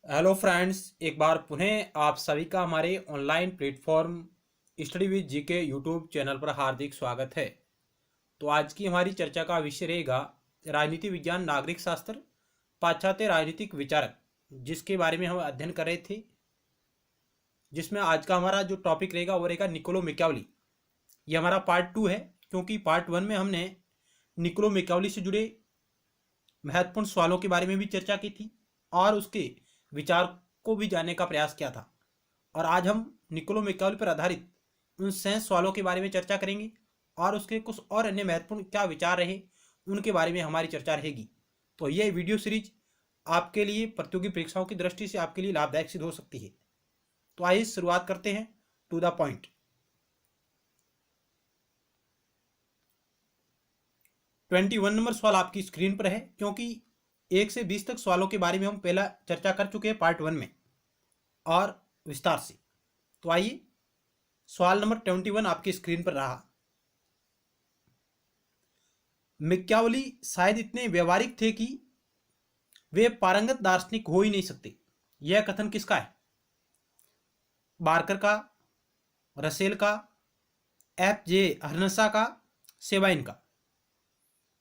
Hello friends, एक बार पुनः आप सभी का हमारे online platform study with GK YouTube channel पर हार्दिक स्वागत है। तो आज की हमारी चर्चा का विषय रहेगा राजनीति विज्ञान नागरिक शास्त्र पाश्चात्य राजनीतिक विचारक, जिसके बारे में हम अध्ययन कर रहे थे। जिसमें आज का हमारा जो टॉपिक रहेगा वो रहेगा निकोलो मैकियावेली। ये हमारा पार्ट 2 है, क्योंकि पार्ट 1 में हमने निकोलो मैकियावेली से जुड़े महत्वपूर्ण सवालों के बारे में भी चर्चा की थी और उसके विचार को भी जानने का प्रयास किया था। और आज हम निकोलो मैकियावेली पर आधारित उन 6 सवालों के बारे में चर्चा करेंगे और उसके कुछ और अन्य महत्वपूर्ण क्या विचार रहे उनके बारे में हमारी चर्चा रहेगी। तो यह वीडियो सीरीज आपके लिए प्रतियोगी परीक्षाओं की दृष्टि से आपके लिए लाभदायक सिद्ध हो सकती है। तो आइए शुरुआत करते हैं टू द पॉइंट। 21 नंबर सवाल आपकी स्क्रीन पर है, क्योंकि 1 से 20 तक सवालों के बारे में हम पहला चर्चा कर चुके हैं पार्ट 1 में और विस्तार से। तो आइए, सवाल नंबर 21 आपकी स्क्रीन पर रहा। मैकियावेली शायद इतने व्यवहारिक थे कि वे पारंगत दार्शनिक हो ही नहीं सकते। यह कथन किसका है? बार्कर का, रसेल का, F.J. हर्नसा का, सेबाइन का।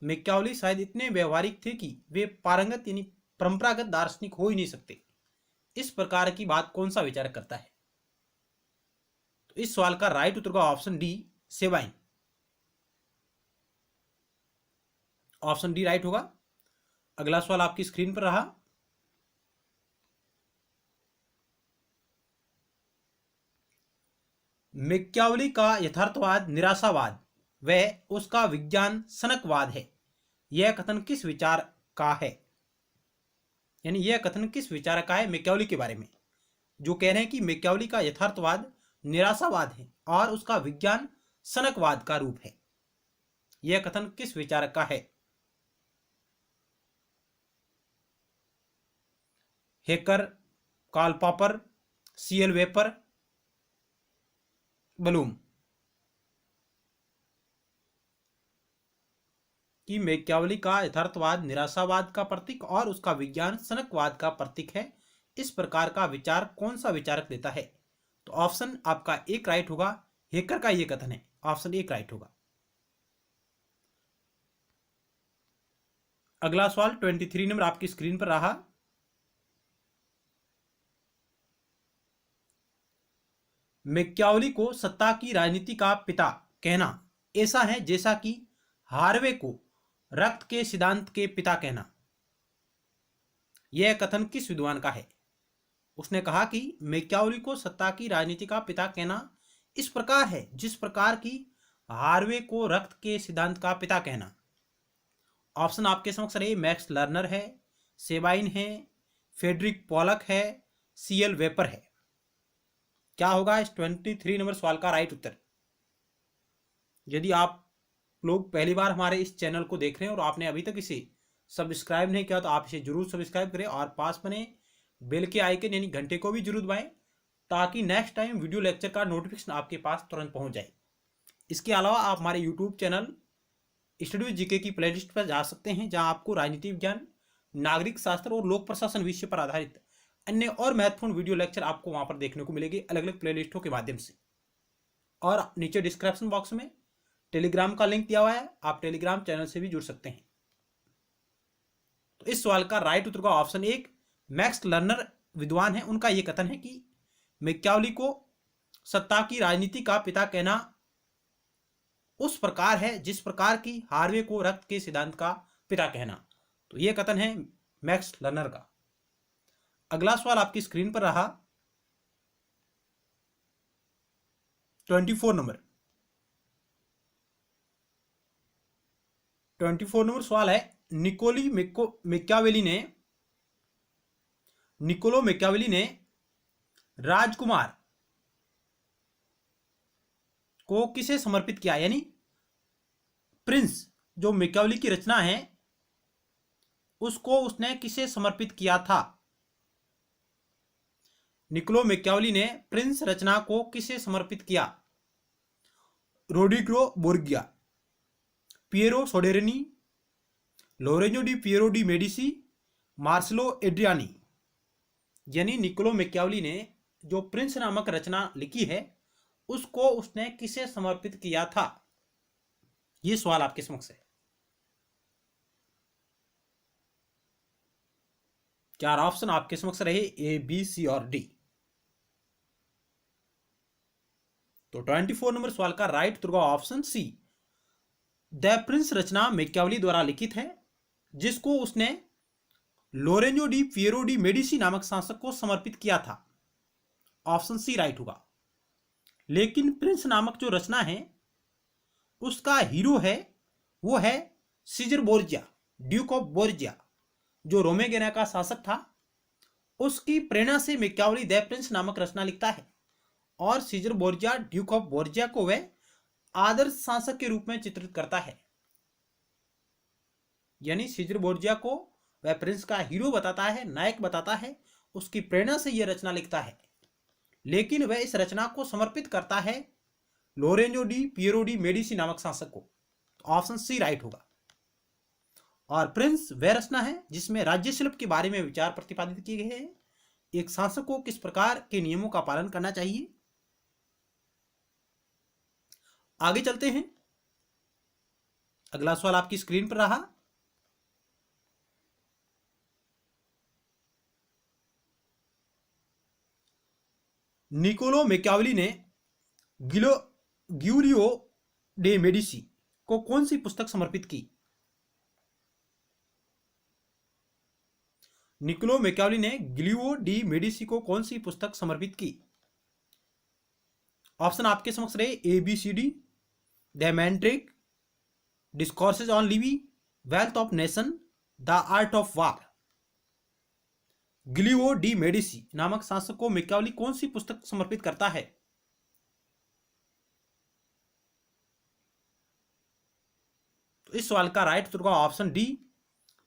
मैकियावेली शायद इतने व्यवहारिक थे कि वे पारंगत यानी परंपरागत दार्शनिक हो ही नहीं सकते। इस प्रकार की बात कौन सा विचारक करता है? तो इस सवाल का राइट उत्तर का option D, Sabine. Option D right होगा। अगला सवाल आपकी स्क्रीन पर रहा। मैकियावेली का यथार्थवाद निराशावाद व उसका विज्ञान सनकवाद है। यह कथन किस विचार का है? यानी यह कथन किस विचार का है मैकियावेली के बारे में, जो कह रहे हैं कि मैकियावेली का यथार्थवाद निराशावाद है और उसका विज्ञान सनकवाद का रूप है। यह कथन किस विचारक का है? Hecker, Karl Popper, C.L. Wayper, Bloom. कि मैकियावेली का यथार्थवाद निराशावाद का प्रतीक और उसका विज्ञान सनकवाद का प्रतीक है। इस प्रकार का विचार कौन सा विचारक देता है? तो ऑप्शन आपका एक राइट होगा। हेकर का यह कथन है। ऑप्शन एक राइट होगा। अगला सवाल 23 नंबर आपकी स्क्रीन पर रहा। मैकियावेली को सत्ता की राजनीति का पिता कहना ऐसा है जैसा कि हार्वे को रक्त के सिद्धांत के पिता कहना। यह कथन किस विद्वान का है? उसने कहा कि मैकियावेली को सत्ता की राजनीति का पिता कहना इस प्रकार है जिस प्रकार की हार्वे को रक्त के सिद्धांत का पिता कहना। ऑप्शन आपके समक्ष रहे। मैक्स लर्नर है, सेबाइन है, फेडरिक पॉलक है, C.L. वेपर है। क्या होगा इस 23 नंबर सवाल का राइट उत्तर? यदि आप लोग पहली बार हमारे इस चैनल को देख रहे हैं और आपने अभी तक इसे सब्सक्राइब नहीं किया तो आप इसे जरूर सब्सक्राइब करें और पास बने बेल के आइकन यानी घंटे को भी जरूर दबाएं, ताकि नेक्स्ट टाइम वीडियो लेक्चर का नोटिफिकेशन आपके पास तुरंत पहुंच जाए। इसके अलावा आप हमारे YouTube channel study with GK की प्लेलिस्ट पर जा सकते हैं, जहां आपको राजनीति विज्ञान, नागरिक शास्त्र और लोक प्रशासन विषय पर आधारित अन्य और महत्वपूर्ण वीडियो लेक्चर आपको वहां पर देखने को मिलेंगे अलग अलग प्लेलिस्टों के माध्यम से। और नीचे डिस्क्रिप्शन बॉक्स में टेलीग्राम का लिंक दिया हुआ है, आप टेलीग्राम चैनल से भी जुड़ सकते हैं। तो इस सवाल का राइट उत्तर का ऑप्शन एक, मैक्स लर्नर विद्वान है, उनका यह कथन है कि मैकियावेली को सत्ता की राजनीति का पिता कहना उस प्रकार है जिस प्रकार की हार्वे को रक्त के सिद्धांत का पिता कहना। तो यह कथन है मैक्स लर्नर का। अगला सवाल आपकी स्क्रीन पर रहा। 24 नंबर सवाल है। निकोलो मैकियावेली ने राजकुमार को किसे समर्पित किया? यानी प्रिंस जो मैकियावेली की रचना है उसको उसने किसे समर्पित किया था? निकोलो मैकियावेली ने प्रिंस रचना को किसे समर्पित किया? Rodrigo Borgia, Piero Soderini, Lorenzo di Piero de Medici, Marcello Adriani. यानी निकोलो मैकियावली ने जो प्रिंस नामक रचना लिखी है उसको उसने किसे समर्पित किया था? ये सवाल आपके समक्ष है। चार ऑप्शन आपके समक्ष रहे, ए, बी, सी और डी। तो 24 नंबर सवाल का राइट उत्तर होगा ऑप्शन सी। द प्रिंस रचना मैकियावली द्वारा लिखित है, जिसको उसने Lorenzo di Piero de Medici नामक शासक को समर्पित किया था। ऑप्शन सी राइट होगा। लेकिन प्रिंस नामक जो रचना है उसका हीरो है वो है सीजर बोर्जिया, ड्यूक ऑफ बोर्जिया, जो रोमेगेना का शासक था। उसकी प्रेरणा से मैकियावली द प्रिंस नामक रचना लिखता है और सीजर बोर्जिया, ड्यूक ऑफ बोर्जिया को वह आदर्श शासक के रूप में चित्रित करता है। यानी सीजर बोर्जिया को वह प्रिंस का हीरो बताता है, नायक बताता है, उसकी प्रेरणा से यह रचना लिखता है। लेकिन वह इस रचना को समर्पित करता है Lorenzo di Piero de Medici नामक शासक को। तो ऑप्शन सी राइट होगा। और प्रिंस वह रचना है जिसमें राज्य शिल्प के बारे में विचार प्रतिपादित किए गए हैं, एक शासक को किस प्रकार के नियमों का पालन करना चाहिए। आगे चलते हैं। अगला सवाल आपकी स्क्रीन पर रहा। निकोलो मैकियावली ने ग्यूलियो डे मेडिसी को कौन सी पुस्तक समर्पित की? निकोलो मैकियावली ने ग्यूलियो डी मेडिसी को कौन सी पुस्तक समर्पित की? ऑप्शन आपके समक्ष रहे, A, B, C, D. The mandrake, discourses on Livy, wealth of nation, the art of war. Giulio de Medici नामक शासक को मैकियावली कौन सी पुस्तक समर्पित करता है? तो इस सवाल का राइट उत्तर होगा option D,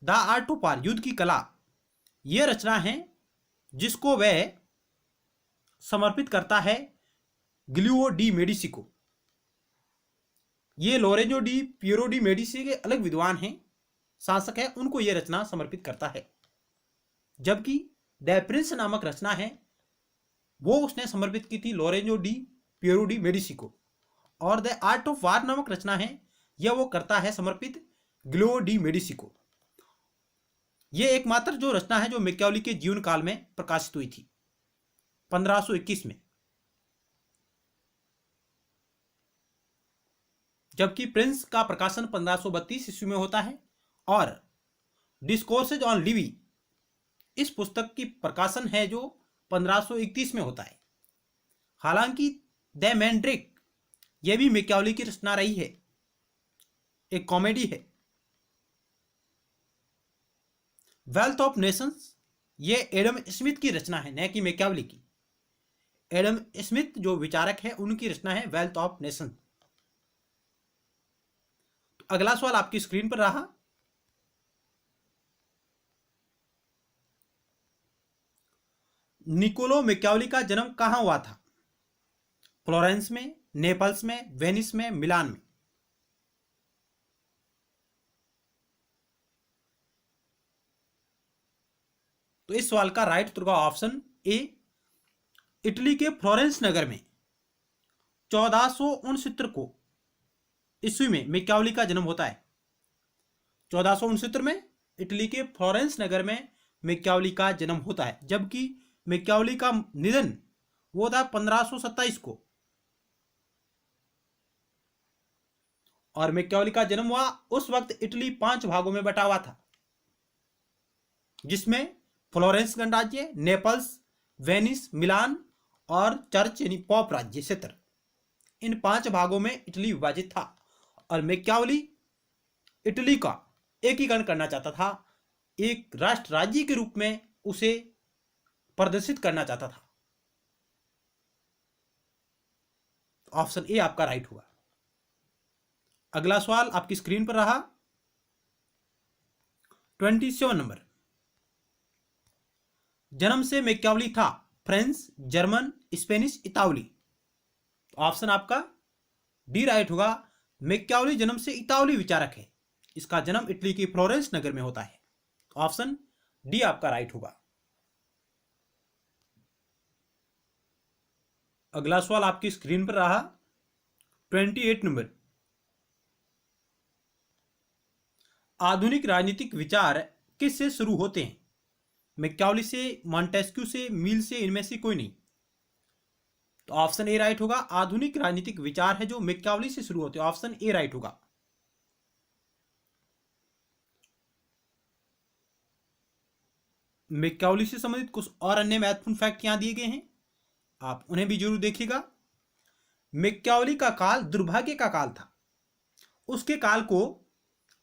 the art of वार, युद्ध की कला। यह रचना है जिसको वह समर्पित करता है ग्यूलियो डी मेडिसी को। ये Lorenzo di Piero de Medici के अलग विद्वान हैं, शासक है, उनको यह रचना समर्पित करता है। जबकि द प्रिंस नामक रचना है वो उसने समर्पित की थी Lorenzo di Piero de Medici को। और द आर्ट ऑफ वार नामक रचना है यह वो करता है समर्पित ग्यूलियो डी मेडिसी को। यह एकमात्र जो रचना है जो मैकियावली के जीवन काल में प्रकाशित हुई थी 1521 में। जबकि प्रिंस का प्रकाशन 1532 ईस्वी में होता है और डिस्कोर्सेज ऑन लिवी इस पुस्तक की प्रकाशन है जो 1531 में होता है। हालांकि द मैंड्रिक यह भी मैकियावली की रचना रही है, एक कॉमेडी है। वेल्थ ऑफ नेशंस ये एडम स्मिथ की रचना है, न कि मैकियावली की। एडम स्मिथ जो विचारक है उनकी रचना है वेल्थ ऑफ नेशन। तो अगला सवाल आपकी स्क्रीन पर रहा। निकोलो मैकियावली का जन्म कहां हुआ था? फ्लोरेंस में, नेपल्स में, वेनिस में, मिलान में। तो इस सवाल का राइट उत्तर होगा ऑप्शन ए, इटली के फ्लोरेंस नगर में 1469 को ईस्वी में मैकियावली का जन्म होता है। 1469 में इटली के फ्लोरेंस नगर में मैकियावली का जन्म होता है। जबकि मैकियावली का निधन वो था 1527 को। और मैकियावली का जन्म हुआ उस वक्त इटली 5 भागों में बटा हुआ था, जिसमें फ्लोरेंस गणराज्य, नेपल्स, वेनिस, मिलान और चर्च यानी पॉप राज्य क्षेत्र, इन 5 भागों में इटली विभाजित था। और मैकियावली इटली का एकीकरण करना चाहता था, एक राष्ट्र राज्य के रूप में उसे प्रदर्शित करना चाहता था। ऑप्शन ए आपका राइट हुआ। अगला सवाल आपकी स्क्रीन पर रहा 27 नंबर। जन्म से मैकियावली था फ्रेंच, जर्मन, स्पेनिश, इतावली। ऑप्शन आपका डी राइट होगा। मैकियावली जन्म से इतावली विचारक है, इसका जन्म इटली की फ्लोरेंस नगर में होता है। ऑप्शन डी आपका राइट होगा। अगला सवाल आपकी स्क्रीन पर रहा 28 नंबर। आधुनिक राजनीतिक विचार किससे शुरू होते हैं? मैकियावेली से, मॉन्टेस्क्यू से, मिल से, इनमें से कोई नहीं। तो ऑप्शन ए राइट होगा। आधुनिक राजनीतिक विचार है जो मैकियावेली से शुरू होते हैं, ऑप्शन ए राइट होगा। मैकियावेली से संबंधित कुछ और अन्य महत्वपूर्ण फैक्ट यहां दिए गए हैं, आप उन्हें भी जरूर देखिएगा। मैकियावेली का काल दुर्भाग्य का काल था। उसके काल को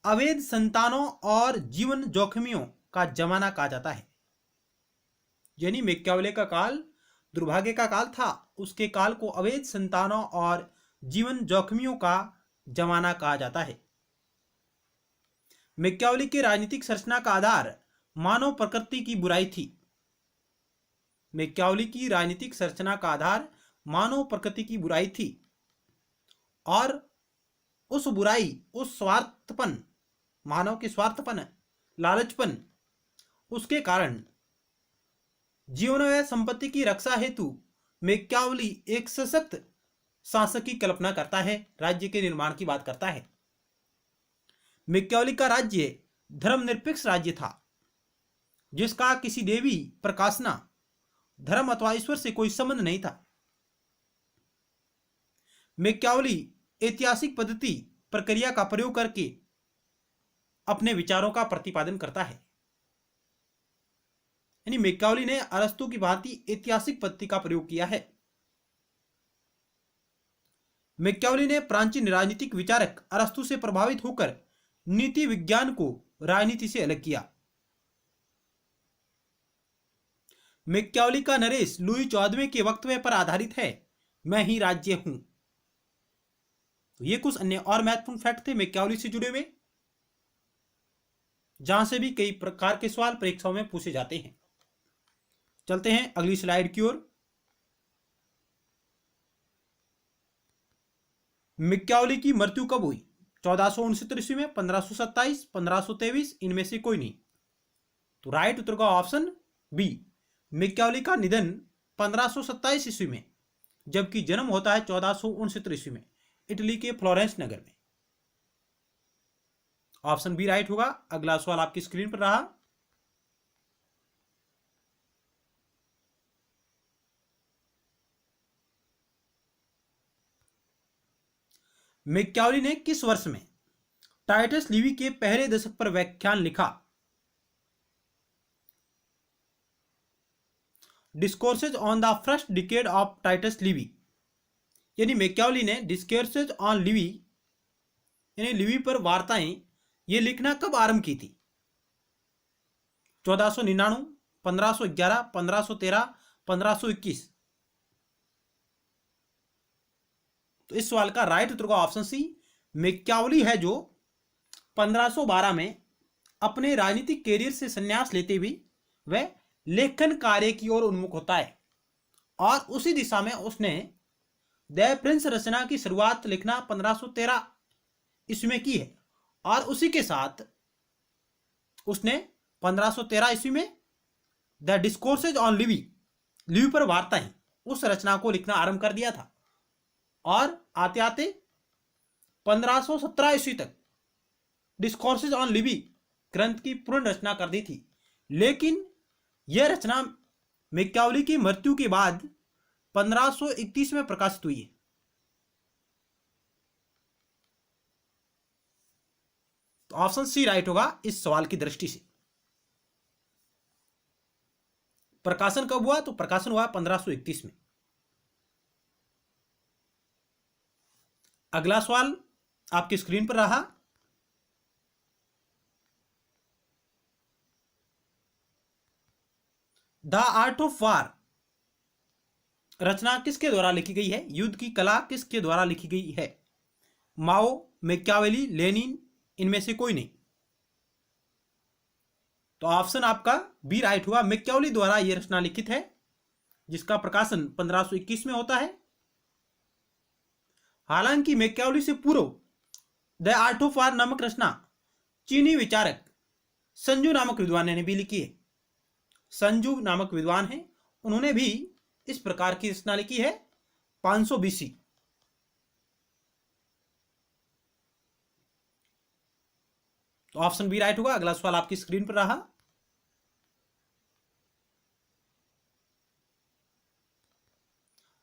अवैध संतानों और जीवन जोखिमियों का जमाना कहा जाता है। यानी मैकियावेली का काल दुर्भाग्य का काल था, उसके काल को अवैध संतानों और जीवन जोखिमियों का जमाना कहा जाता है। मैकियावेली की राजनीतिक संरचना का आधार मानव प्रकृति की बुराई थी। मैकियावेली की राजनीतिक संरचना का आधार मानव प्रकृति की बुराई थी और उस बुराई, उस स्वार्थपन, मानव के स्वार्थपन, लालचपन, उसके कारण जीवन व संपत्ति की रक्षा हेतु मैकियावेली एक सशक्त शासक की कल्पना करता है, राज्य के निर्माण की बात करता है। मैकियावेली का राज्य धर्मनिरपेक्ष राज्य था, जिसका किसी देवी, प्रकाशना, धर्म अथवा ईश्वर से कोई संबंध नहीं था। मैकियावेली ऐतिहासिक पद्धति, प्रक्रिया का प्रयोग करके अपने विचारों का प्रतिपादन करता है। यानी मैकियावेली ने अरस्तु की भांति ऐतिहासिक पद्धति का प्रयोग किया है। मैकियावेली ने प्राचीन राजनीतिक विचारक अरस्तु से प्रभावित होकर नीति विज्ञान को राजनीति से अलग किया। मैकियावेली का नरेश लुई 14वें के वक्तव्य पर आधारित है, मैं ही राज्य हूं। तो ये कुछ अन्य और महत्वपूर्ण फैक्ट थे मैकियावेली से जुड़े हुए, जहां से भी कई प्रकार के सवाल परीक्षाओं में पूछे जाते हैं। चलते हैं अगली स्लाइड की ओर। मैकियावेली की मृत्यु कब हुई? 1469 ईस्वी में, 1527, 1523, इनमें से कोई नहीं। तो राइट उत्तर का ऑप्शन बी। मैकियावेली का निधन 1527 ईस्वी में, जबकि जन्म होता है 1469 ईस्वी में, इटली के फ्लोरेंस नगर में। ऑप्शन बी राइट होगा। अगला सवाल आपकी स्क्रीन पर रहा। मैकियावेली ने किस वर्ष में टाइटस लिवी के पहले दशक पर व्याख्यान लिखा? Discourses on the First Decade of Titus Livy. यानी मैकियावेली ने डिस्कोर्सेज ऑन लिवी, यानी लिवी पर वार्ताएं, ये लिखना कब आरंभ की थी? 1499, 1511, 1513, 1521। तो इस सवाल का राइट उत्तर का ऑप्शन सी मैकियावेली है, जो 1512 में अपने राजनीतिक कैरियर से संन्यास लेते हुए वह लेखन कार्य की ओर उन्मुख होता है और उसी दिशा में उसने द प्रिंस रचना की शुरुआत लिखना 1513 ईस्वी में की है और उसी के साथ उसने 1513 ईस्वी में the discourses on Levi, Levi पर वार्ताएं, उस रचना को लिखना आरंभ कर दिया था और आते आते 1517 ईस्वी तक डिस्कोर्सेज ऑन लिवी ग्रंथ की पूर्ण रचना कर दी थी। लेकिन यह रचना मैकियावेली की मृत्यु के बाद 1531 में प्रकाशित हुई है। तो ऑप्शन सी राइट होगा इस सवाल की दृष्टि से। प्रकाशन कब हुआ? तो प्रकाशन हुआ 1531 में। अगला सवाल आपकी स्क्रीन पर रहा। द आर्ट ऑफ वार रचना किसके द्वारा लिखी गई है? युद्ध की कला किसके द्वारा लिखी गई है? माओ, मैकियावेली, लेनिन, इनमें से कोई नहीं। तो ऑप्शन आपका बी राइट हुआ। मैकियावेली द्वारा यह रचना लिखित है, जिसका प्रकाशन 1521 में होता है। हालांकि मैकियावेली से पूर्व द आर्ट ऑफ वार नामक रचना चीनी विचारक संजू नामक विद्वान ने भी लिखी है। संजू नामक विद्वान है, उन्होंने भी इस प्रकार की रचना लिखी है 500 BC। तो ऑप्शन बी राइट होगा। अगला सवाल आपकी स्क्रीन पर रहा।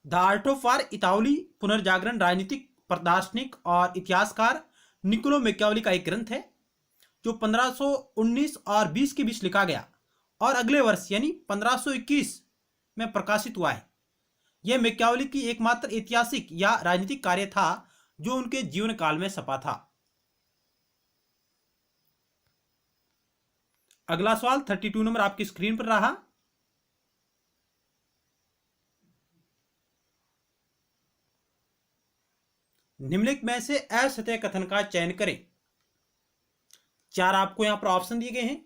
द आर्ट ऑफ वार इतावली पुनर्जागरण राजनीतिक दार्शनिक और इतिहासकार निकोलो मैकियावेली का एक ग्रंथ है जो 1519 और 20 के बीच लिखा गया और अगले वर्ष यानी 1521 में प्रकाशित हुआ है। यह मैकियावेली की एकमात्र ऐतिहासिक या राजनीतिक कार्य था जो उनके जीवन काल में छपा था। अगला सवाल 32 नंबर आपकी स्क्रीन पर रहा। निम्नलिखित में से असत्य कथन का चयन करें। 4 आपको यहां पर ऑप्शन दिए गए हैं।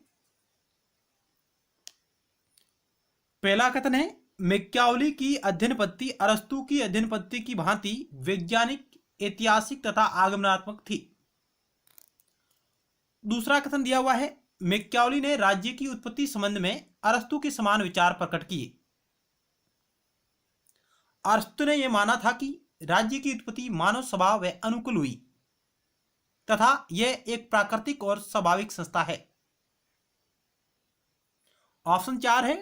पहला कथन है मैकियावेली की अध्ययन पद्धति अरस्तु की अध्ययन पद्धति की भांति वैज्ञानिक, ऐतिहासिक तथा आगमनात्मक थी। दूसरा कथन दिया हुआ है मैकियावेली ने राज्य की उत्पत्ति संबंध में अरस्तु के समान विचार प्रकट किए। अरस्तु ने यह माना था कि राज्य की उत्पत्ति मानव स्वभाव व अनुकूल हुई तथा यह एक प्राकृतिक और स्वाभाविक संस्था है। ऑप्शन 4 है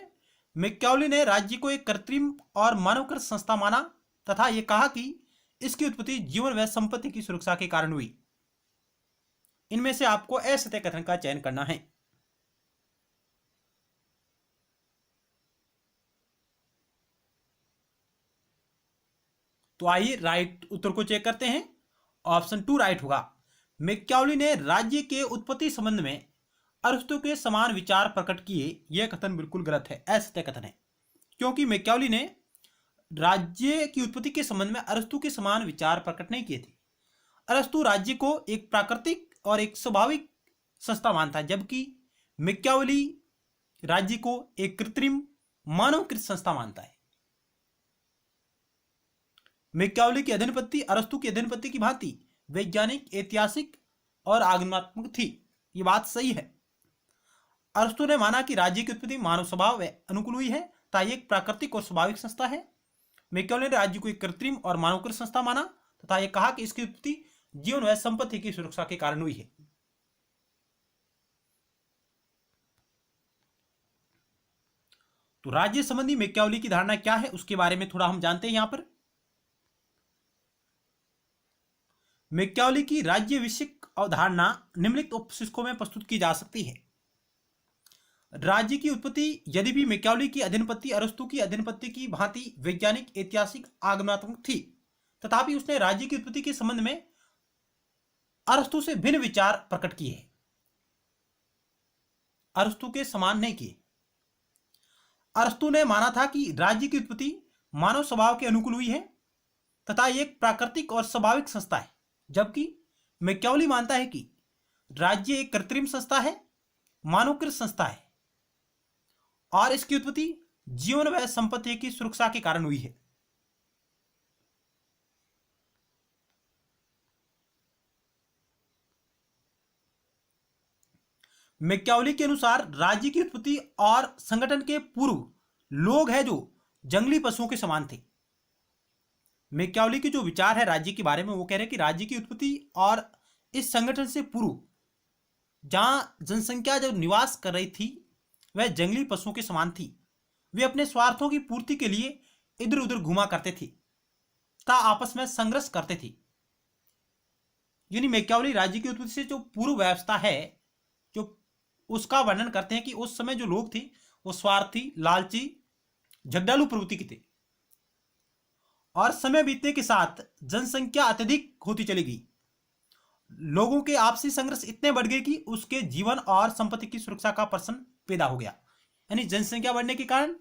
मैकियावेली ने राज्य को एक कृत्रिम और मानवकृत संस्था माना तथा यह कहा कि इसकी उत्पत्ति जीवन व संपत्ति की सुरक्षा के कारण हुई। इनमें से आपको असत्य कथन का चयन करना है। तो आइए राइट उत्तर को चेक करते हैं। ऑप्शन 2 राइट होगा। मैकियावेली ने राज्य के उत्पत्ति संबंध में अरस्तु के समान विचार प्रकट किए। यह कथन बिल्कुल गलत है, असत्य कथन है, क्योंकि मैकियावेली ने राज्य की उत्पत्ति के संबंध में अरस्तु के समान विचार प्रकट नहीं किए थे। अरस्तु राज्य को एक प्राकृतिक और एक स्वाभाविक संस्था मानता है, जबकि मैकियावेली राज्य को एक कृत्रिम मानवकृत संस्था मानता है। मैकियावेली की अध्ययन पद्धति अरस्तु की अध्ययन पद्धति की भांति वैज्ञानिक, ऐतिहासिक और आगमनात्मक थी। यह बात सही है। अरस्तु ने माना कि राज्य की उत्पत्ति मानव स्वभाव व अनुकूल हुई है तथा एक प्राकृतिक और स्वाभाविक संस्था है। मैकियावेली ने राज्य को एक कृत्रिम और मानवकृत संस्था माना तथा यह कहा कि इसकी उत्पत्ति जीवन व संपत्ति की सुरक्षा के कारण हुई है। तो राज्य संबंधी मैकियावेली की धारणा क्या है उसके बारे में थोड़ा हम जानते हैं। यहां पर मैकियावेली की राज्य विषयक अवधारणा निम्नलिखित उपशीर्षकों में प्रस्तुत की जा सकती है। राज्य की उत्पत्ति यदि भी मैकियावेली की अध्ययन पद्धति अरस्तु की अध्ययन पद्धति की भांति वैज्ञानिक, ऐतिहासिक, आगमनात्मक थी, तथापि उसने राज्य की उत्पत्ति के संबंध में अरस्तु से भिन्न विचार प्रकट किए हैं, अरस्तु के समान नहीं किए। अरस्तु ने माना था कि राज्य की उत्पत्ति मानव स्वभाव के अनुकूल हुई है तथा एक प्राकृतिक और स्वाभाविक संस्था है, जबकि मैकियावेली मानता है कि राज्य एक कृत्रिम संस्था है, मानवकृत संस्था है और इसकी उत्पत्ति जीवन व संपत्ति की सुरक्षा के कारण हुई है। मैकियावेली के अनुसार राज्य की उत्पत्ति और संगठन के पूर्व लोग हैं जो जंगली पशुओं के समान थे। मैकियावेली के जो विचार है राज्य के बारे में, वो कह रहे हैं कि राज्य की उत्पत्ति और इस संगठन से पूर्व जहां जनसंख्या जब निवास कर रही थी वह जंगली पशुओं के समान थी। वे अपने स्वार्थों की पूर्ति के लिए इधर उधर घुमा करते थे तथा आपस में संघर्ष करते थे। यानी मैकियावेली राज्य की उत्पत्ति से जो पूर्व व्यवस्था है जो उसका वर्णन करते हैं कि उस समय जो लोग थे वो स्वार्थी, लालची, झगड़ालू प्रवृत्ति के थे और समय बीतने के साथ जनसंख्या अत्यधिक होती चली गई। लोगों के आपसी संघर्ष इतने बढ़ गए कि उसके जीवन और संपत्ति की सुरक्षा का प्रश्न पैदा हो गया। यानी जनसंख्या बढ़ने के कारण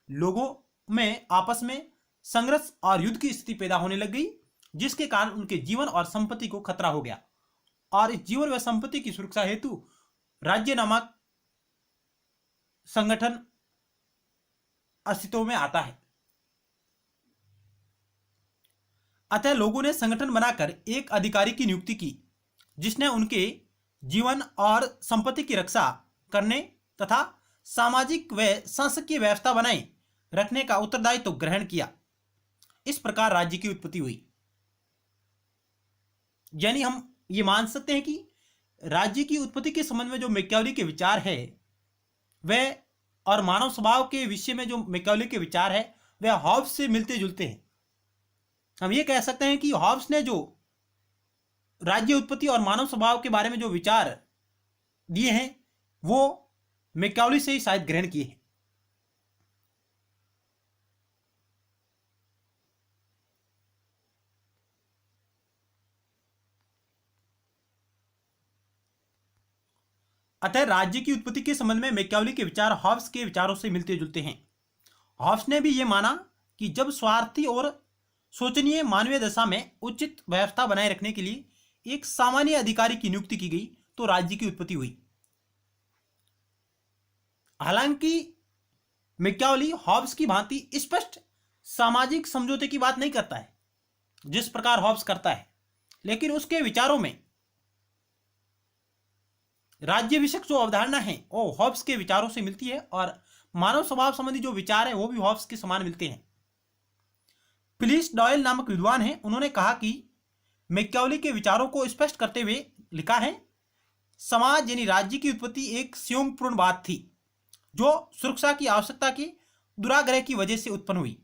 लोगों में आपस में संघर्ष और युद्ध की स्थिति पैदा होने लग गई, जिसके कारण उनके जीवन और संपत्ति को खतरा हो गया और इस जीवन व संपत्ति की सुरक्षा हेतु राज्य नामक संगठन अस्तित्व में आता है। अतः लोगों ने संगठन बनाकर एक अधिकारी की नियुक्ति की जिसने उनके जीवन और संपत्ति की रक्षा करने तथा सामाजिक व सांसकीय व्यवस्था बनाए रखने का उत्तरदायित्व ग्रहण किया। इस प्रकार राज्य की उत्पत्ति हुई। यानी हम ये मान सकते हैं कि राज्य की उत्पत्ति के संबंध में जो मैकियावेली के विचार है वह, और मानव स्वभाव के विषय में जो मैकियावेली के विचार है वह हॉब्स से मिलते जुलते हैं। हम ये कह सकते हैं कि हॉब्स ने जो राज्य उत्पत्ति और मानव स्वभाव के बारे में जो विचार दिए हैं वो मैकियावेली से ही शायद ग्रहण किए हैं। अतः राज्य की उत्पत्ति के संबंध में मैकियावेली के विचार हॉब्स के विचारों से मिलते जुलते हैं। हॉब्स ने भी यह माना कि जब स्वार्थी और शोचनीय मानवीय दशा में उचित व्यवस्था बनाए रखने के लिए एक सामान्य अधिकारी की नियुक्ति की गई तो राज्य की उत्पत्ति हुई। हालांकि मैकियावेली हॉब्स की भांति स्पष्ट सामाजिक समझौते की बात नहीं करता है जिस प्रकार हॉब्स करता है, लेकिन उसके विचारों में राज्य विषयक जो अवधारणा है वो हॉब्स के विचारों से मिलती है और मानव स्वभाव संबंधी जो विचार है वो भी हॉब्स के समान मिलते हैं। फिलिस डॉयल नामक विद्वान है, उन्होंने कहा कि मैकियावेली के विचारों को स्पष्ट करते हुए लिखा है, समाज यानी राज्य की उत्पत्ति एक संयोगपूर्ण बात थी जो सुरक्षा की आवश्यकता के दुराग्रह की वजह से उत्पन्न हुई।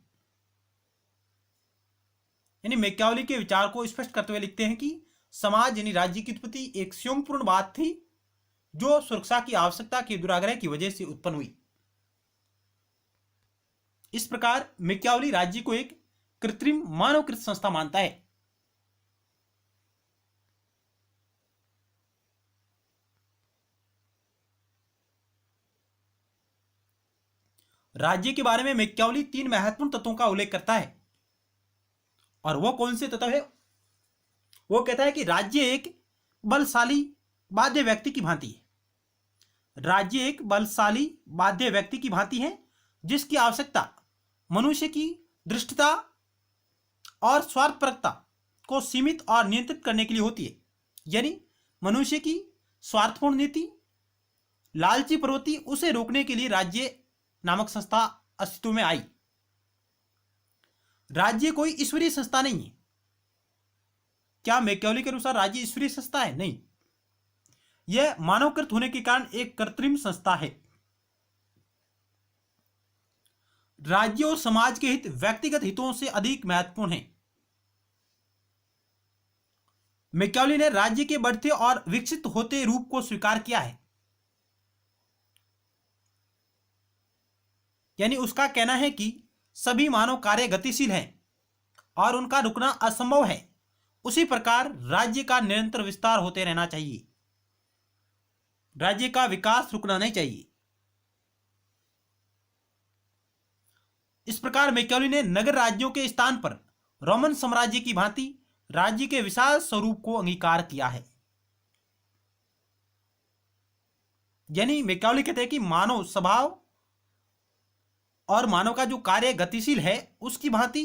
यानी मैकियावेली के विचार को स्पष्ट करते हुए लिखते हैं कि समाज यानी राज्य की उत्पत्ति एक संयोगपूर्ण बात थी जो सुरक्षा की आवश्यकता के दुराग्रह की वजह से उत्पन्न हुई। इस प्रकार मैकियावेली राज्य को एक कृत्रिम मानवकृत संस्था मानता है। राज्य के बारे में मैकियावेली 3 महत्वपूर्ण तत्वों का उल्लेख करता है, और वो कौन से तत्व है? वो कहता है कि राज्य एक बलशाली बाध्य व्यक्ति की भांति है। राज्य एक बलशाली बाध्य व्यक्ति की भांति है जिसकी आवश्यकता मनुष्य की दृष्टता और स्वार्थपरकता को सीमित और नियंत्रित करने के लिए होती है। यानी मनुष्य की स्वार्थपूर्ण नीति, लालची प्रवृत्ति, उसे रोकने के लिए राज्य नामक संस्था अस्तित्व में आई। राज्य कोई ईश्वरीय संस्था नहीं है। क्या मैकियावेली के अनुसार राज्य ईश्वरीय संस्था है? नहीं, यह मानवकृत होने के कारण एक कृत्रिम संस्था है। राज्य और समाज के हित व्यक्तिगत हितों से अधिक महत्वपूर्ण है। मैकियावेली ने राज्य के बढ़ते और विकसित होते रूप को स्वीकार किया है। यानी उसका कहना है कि सभी मानव कार्य गतिशील हैं और उनका रुकना असंभव है। उसी प्रकार राज्य का निरंतर विस्तार होते रहना चाहिए। राज्य का विकास रुकना नहीं चाहिए। इस प्रकार मैकियावेली ने नगर राज्यों के स्थान पर रोमन साम्राज्य की भांति राज्य के विशाल स्वरूप को अंगीकार किया है। यानी मैकियावेली कहते हैं कि मानव स्वभाव और मानव का जो कार्य गतिशील है उसकी भांति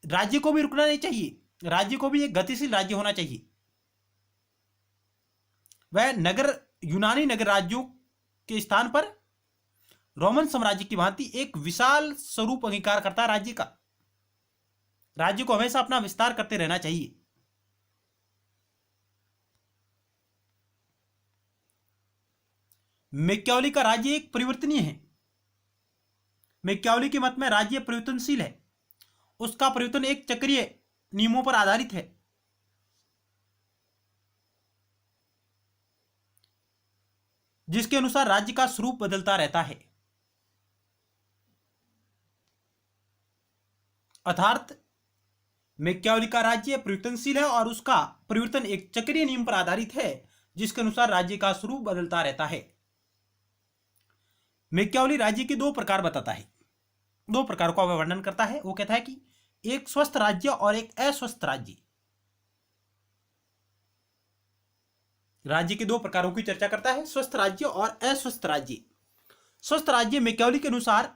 राज्य को भी रुकना नहीं चाहिए। राज्य को भी एक गतिशील राज्य होना चाहिए। वह यूनानी नगर राज्यों के स्थान पर रोमन साम्राज्य की भांति एक विशाल स्वरूप अंगीकार करता है राज्य का। राज्य को हमेशा अपना विस्तार करते रहना चाहिए। मैकियावेली का राज्य एक परिवर्तनीय है। मैकियावेली के मत में राज्य परिवर्तनशील है। उसका परिवर्तन एक चक्रीय नियमों पर आधारित है। जिसके अनुसार राज्य का स्वरूप बदलता रहता है। अर्थात मैकियावेली का राज्य परिवर्तनशील है और उसका परिवर्तन एक चक्रीय नियम पर आधारित है जिसके अनुसार राज्य का स्वरूप बदलता रहता है। मैकियावेली राज्य के 2 प्रकार बताता है। 2 प्रकारों का वर्णन करता है। वो कहता है कि एक स्वस्थ राज्य और एक अस्वस्थ राज्य। राज्य के 2 प्रकारों की चर्चा करता है, स्वस्थ राज्य और अस्वस्थ राज्य। स्वस्थ राज्य मैकियावेली के अनुसार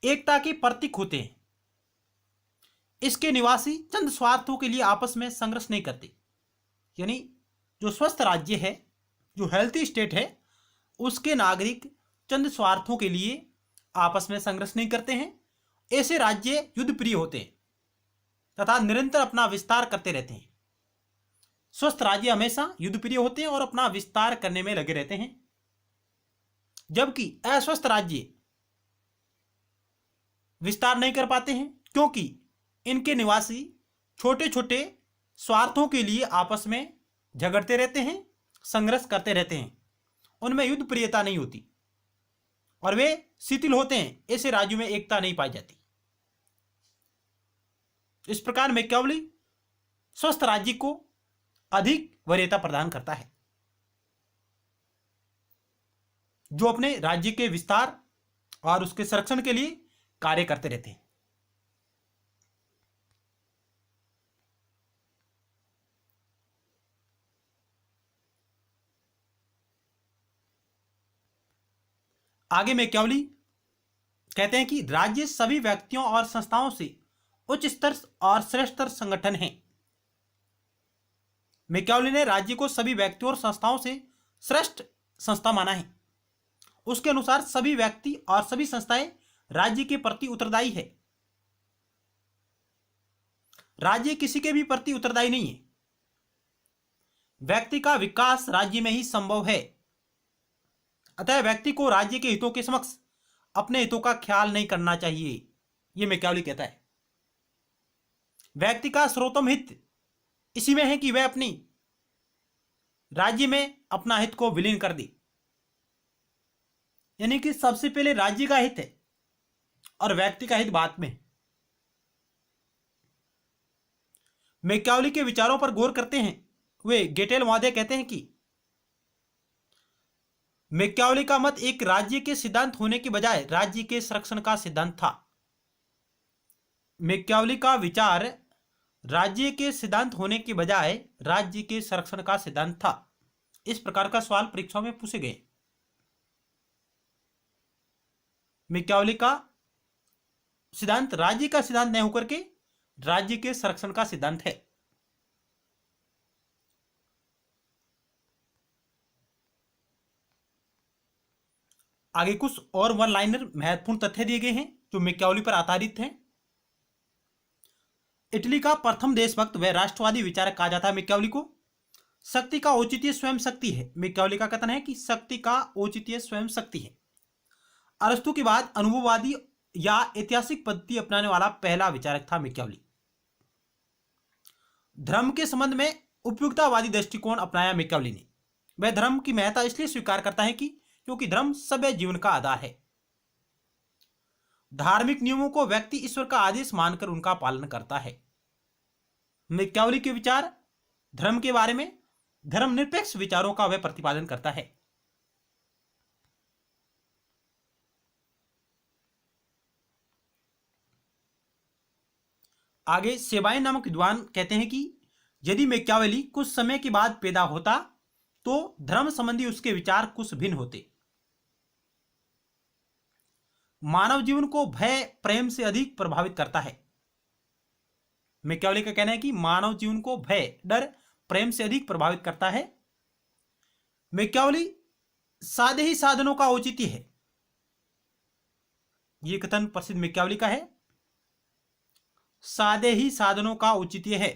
एकता के प्रतीक होते हैं। इसके निवासी चंद स्वार्थों के लिए आपस में संघर्ष नहीं करते। यानी जो स्वस्थ राज्य है, जो हेल्थी स्टेट है, उसके नागरिक चंद स्वार्थों के लिए आपस में संघर्ष नहीं करते हैं ऐसे राज्य युद्ध प्रिय होते हैं तथा निरंतर अपना विस्तार करते रहते हैं। स्वस्थ राज्य हमेशा युद्ध प्रिय होते हैं और अपना विस्तार करने में लगे रहते हैं, जबकि अस्वस्थ राज्य विस्तार नहीं कर पाते हैं, क्योंकि इनके निवासी छोटे छोटे स्वार्थों के लिए आपस में झगड़ते रहते हैं, संघर्ष करते रहते हैं, उनमें युद्ध प्रियता नहीं होती और वे शिथिल होते हैं। ऐसे राज्यों में एकता नहीं पाई जाती। इस प्रकार मैकियावेली स्वस्थ राज्य को अधिक वरीयता प्रदान करता है, जो अपने राज्य के विस्तार और उसके संरक्षण के लिए कार्य करते रहते हैं। आगे मैकियावेली कहते हैं कि राज्य सभी व्यक्तियों और संस्थाओं से उच्च स्तर और श्रेष्ठ स्तर संगठन है। मैकियावेली ने राज्य को सभी व्यक्तियों और संस्थाओं से श्रेष्ठ संस्था माना है। उसके अनुसार सभी व्यक्ति और सभी संस्थाएं राज्य के प्रति उत्तरदायी है। राज्य किसी के भी प्रति उत्तरदायी नहीं है। व्यक्ति का विकास राज्य में ही संभव है। अतः व्यक्ति को राज्य के हितों के समक्ष अपने हितों का ख्याल नहीं करना चाहिए, यह मैकियावेली कहता है। व्यक्ति का सर्वोत्तम हित इसी में है कि वह अपनी राज्य में अपना हित को विलीन कर दे, यानी कि सबसे पहले राज्य का हित है और व्यक्ति का हित बाद में। मैकियावेली के विचारों पर गौर करते हैं वे गेटेल महोदय कहते हैं कि मैकियावेली का मत एक राज्य के सिद्धांत होने के बजाय राज्य के संरक्षण का सिद्धांत था। मैकियावेली का विचार राज्य के सिद्धांत होने के बजाय राज्य के संरक्षण का सिद्धांत था। इस प्रकार का सवाल परीक्षाओं में पूछे गए। मैकियावेली का सिद्धांत राज्य का सिद्धांत नहीं होकर के राज्य के संरक्षण का सिद्धांत है। आगे कुछ और वन लाइनर महत्वपूर्ण तथ्य दिए गए हैं जो मैकियावेली पर आधारित हैं। इटली का प्रथम देशभक्त व राष्ट्रवादी विचारक कहा जाता है मैकियावेली को। शक्ति का औचित्य स्वयं शक्ति है। मैकियावेली का कथन है कि शक्ति का औचित्य स्वयं शक्ति है। अरस्तु के बाद अनुभववादी या ऐतिहासिक पद्धति अपनाने वाला पहला विचारक था मैकियावेली। धर्म के संबंध में उपयुक्ततावादी दृष्टिकोण अपनाया मैकियावेली ने। वह धर्म की महत्ता इसलिए स्वीकार करता है कि क्योंकि धर्म सभ्य जीवन का आधार है। धार्मिक नियमों को व्यक्ति ईश्वर का आदेश मानकर उनका पालन करता है। मैकियावेली के विचार धर्म के बारे में धर्मनिरपेक्ष विचारों का वह प्रतिपादन करता है। आगे सेबाइन नामक विद्वान कहते हैं कि यदि मैकियावेली कुछ समय के बाद पैदा होता तो धर्म संबंधी उसके विचार कुछ भिन्न होते। मानव जीवन को भय प्रेम से अधिक प्रभावित करता है। मैकियावेली का कहना है कि मानव जीवन को भय डर प्रेम से अधिक प्रभावित करता है। मैकियावेली सादे ही साधनों का औचित्य है। यह कथन प्रसिद्ध मैकियावेली का है। सादे ही साधनों का औचित्य है।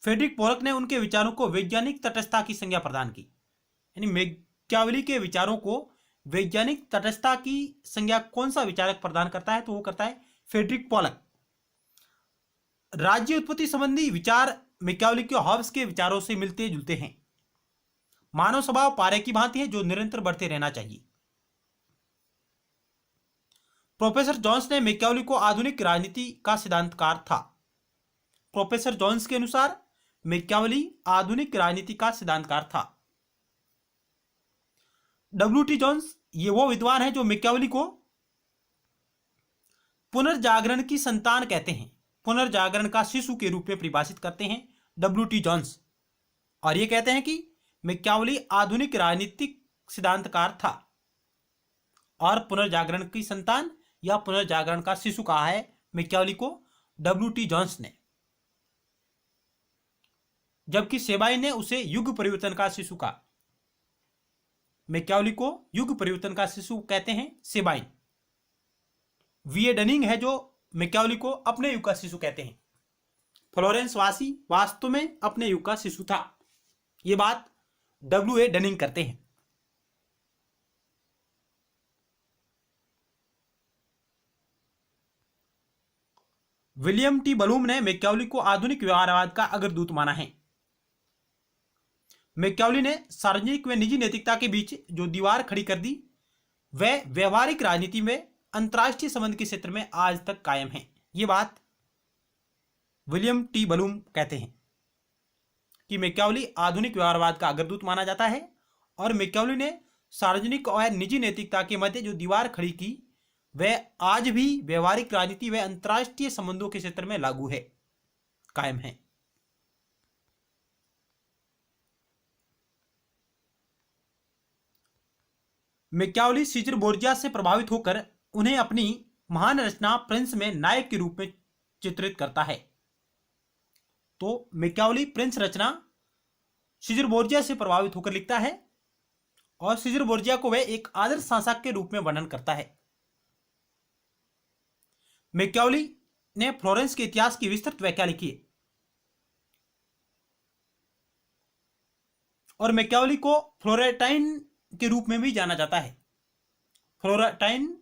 फ्रेडरिक पोलक ने उनके विचारों को वैज्ञानिक तटस्थता की संज्ञा प्रदान की। यानी मैकियावेली के विचारों को वैज्ञानिक तटस्थता की संज्ञा कौन सा विचारक प्रदान करता है, तो वो करता है फ्रेडरिक पोलक। राज्य उत्पत्ति संबंधी विचार मैकियावेली के हॉब्स के विचारों से मिलते जुलते हैं। मानव स्वभाव पारे की भांति है जो निरंतर बढ़ते रहना चाहिए। प्रोफेसर जॉन्स ने मैकियावेली को आधुनिक राजनीति का सिद्धांतकार था। प्रोफेसर जॉन्स के अनुसार मैकियावेली आधुनिक राजनीति का सिद्धांतकार था। डब्ल्यू.टी. जॉन्स ये वो विद्वान है जो मैकियावेली को पुनर्जागरण की संतान कहते हैं, पुनर्जागरण का शिशु के रूप में परिभाषित करते हैं डब्ल्यू.टी. जॉन्स। और ये कहते हैं कि मैकियावेली आधुनिक राजनीतिक सिद्धांतकार था और पुनर्जागरण की संतान या पुनर्जागरण का शिशु कहा है मैकियावेली को डब्ल्यू.टी. जॉन्स ने, जबकि सेबाइन ने उसे युग परिवर्तन का शिशु कहा। मैकियावेली को युग परिवर्तन का शिशु कहते हैं सेबाइन। वीए डनिंग है जो मैकियावली को अपने युग का शिशु कहते हैं। फ्लोरेंस वासी वास्तव में अपने युग का शिशु था, ये बात डब्ल्यू ए डनिंग करते हैं। विलियम टी बलूम ने मैकियावली को आधुनिक व्यवहारवाद का अग्रदूत माना है। मैकियावली ने सार्वजनिक व निजी नैतिकता के बीच जो दीवार खड़ी कर दी, वह व्यवहारिक राजनीति में अंतर्राष्ट्रीय संबंध के क्षेत्र में आज तक कायम है, ये बात विलियम टी बलूम कहते हैं कि मैकियावली आधुनिक व्यवहारवाद का अग्रदूत माना जाता है और मैकियावली ने सार्वजनिक और निजी नैतिकता के मध्य जो दीवार खड़ी की, वह आज भी व्यवहारिक राजनीति व अंतर्राष्ट्रीय संबंधों के क्षेत्र में लागू है, कायम है। मैकियावली सीजर बोर्जिया से प्रभावित होकर उन्हें अपनी महान रचना प्रिंस में नायक के रूप में चित्रित करता है। तो मैकियावली प्रिंस रचना सीजर बोर्जिया से प्रभावित होकर लिखता है और सीजर बोर्जिया को वह एक आदर्श शासक के रूप में वर्णन करता है। मैकियावली ने फ्लोरेंस के इतिहास की विस्तृत व्याख्या लिखी है और मैकियावली को फ्लोरेंटाइन के रूप में भी जाना जाता है। फ्लोरेंटाइन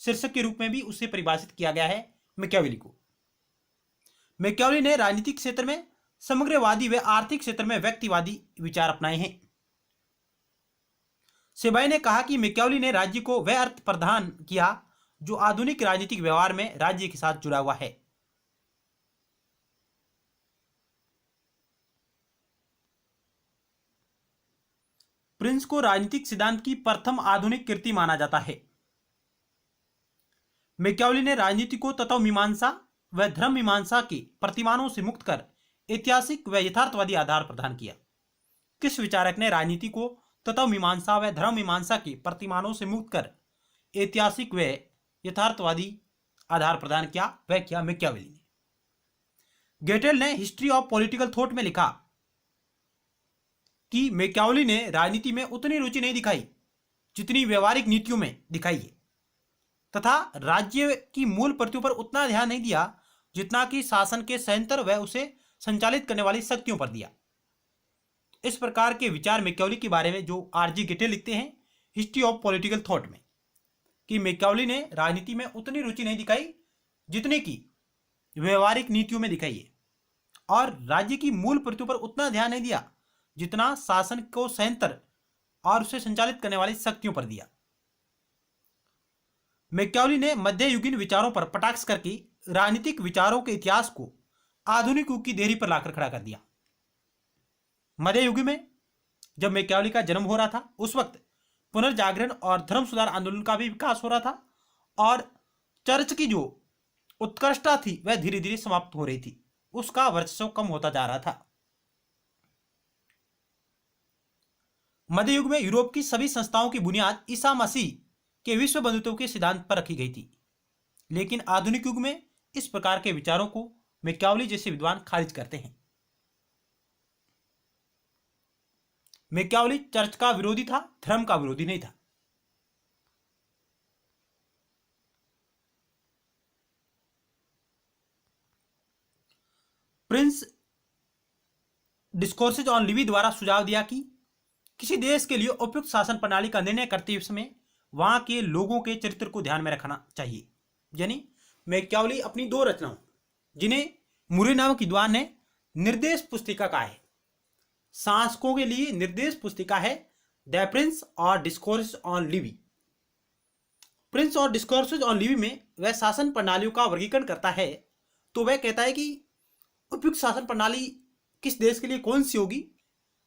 शीर्षक के रूप में भी उसे परिभाषित किया गया है मैकियावली को। मैकियावली ने राजनीतिक क्षेत्र में समग्रवादी व आर्थिक क्षेत्र में व्यक्तिवादी विचार अपनाए हैं। सेबाई ने कहा कि मैकियावली ने राज्य को वह अर्थ प्रदान किया जो आधुनिक राजनीतिक व्यवहार में राज्य के साथ जुड़ा हुआ है। प्रिंस को राजनीतिक सिद्धांत की प्रथम आधुनिक कृति माना जाता है। मैकियावली ने राजनीति को तत्व मीमांसा व धर्म मीमांसा के प्रतिमानों से मुक्त कर ऐतिहासिक व यथार्थवादी आधार प्रदान किया। किस विचारक ने राजनीति को तत्व मीमांसा व धर्म मीमांसा के प्रतिमानों से मुक्त कर ऐतिहासिक व यथार्थवादी आधार प्रदान किया? वह किया मैकियावली ने। गेटेल ने हिस्ट्री ऑफ पॉलिटिकल थॉट में लिखा कि मैकियावली ने राजनीति में उतनी रुचि नहीं दिखाई जितनी व्यवहारिक नीतियों में दिखाई है, तथा राज्य की मूल प्रतियों पर उतना ध्यान नहीं दिया जितना कि शासन के संयंत्र व उसे संचालित करने वाली शक्तियों पर दिया। इस प्रकार के विचार मैकियावली के बारे में जो आरजी गेटेल लिखते हैं हिस्ट्री ऑफ पॉलिटिकल थॉट में कि मैकियावली ने राजनीति में उतनी रुचि नहीं दिखाई जितने की व्यवहारिक नीतियों में दिखाई है और राज्य की मूल प्रतियों पर उतना ध्यान नहीं दिया जितना शासन को संयंत्र और उसे संचालित करने वाली शक्तियों पर दिया। मैकियावली ने मध्ययुगीन विचारों पर कटाक्ष करके राजनीतिक विचारों के इतिहास को आधुनिक युग की देहरी पर लाकर खड़ा कर दिया। मध्ययुग में जब मैकियावली का जन्म हो रहा था, उस वक्त पुनर्जागरण और धर्म सुधार आंदोलन का भी विकास हो रहा था और चर्च की जो उत्कृष्टता थी वह धीरे धीरे समाप्त हो रही थी, उसका वर्चस्व कम होता जा रहा था। मध्ययुग में यूरोप की सभी संस्थाओं की बुनियाद ईसा मसीह के विश्व बंधुत्व के सिद्धांत पर रखी गई थी, लेकिन आधुनिक युग में इस प्रकार के विचारों को मैकियावली जैसे विद्वान खारिज करते हैं। मैकियावली चर्च का विरोधी था, धर्म का विरोधी नहीं था। प्रिंस डिस्कोर्सेज ऑन लिवी द्वारा सुझाव दिया कि किसी देश के लिए उपयुक्त शासन प्रणाली का निर्णय करते समय वहां के लोगों के चरित्र को ध्यान में रखना चाहिए। यानी मैकियावली अपनी दो रचनाओं, जिन्हें मुरे नामक विद्वान ने निर्देश पुस्तिका कहा है, शासकों के लिए निर्देश पुस्तिका है द प्रिंस और डिस्कोर्स ऑन लिवी। प्रिंस और डिस्कोर्सेज ऑन लिवी में वह शासन प्रणालियों का वर्गीकरण करता है। तो वह कहता है कि उपयुक्त शासन प्रणाली किस देश के लिए कौन सी होगी,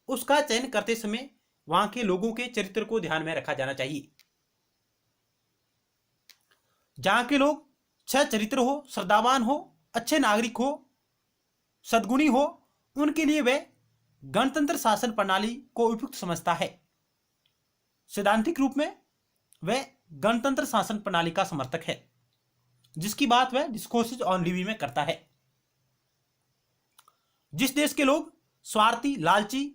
उसका चयन करते समय वहां के लोगों के चरित्र को ध्यान में रखा जाना चाहिए। जहां के लोग अच्छा चरित्र हो, श्रद्धावान हो, अच्छे नागरिक हो, सद्गुणी हो, उनके लिए वह गणतंत्र शासन प्रणाली को उपयुक्त समझता है। सैद्धांतिक रूप में वह गणतंत्र शासन प्रणाली का समर्थक है, जिसकी बात वह डिस्कोर्सेज ऑन लिवी में करता है। जिस देश के लोग स्वार्थी, लालची,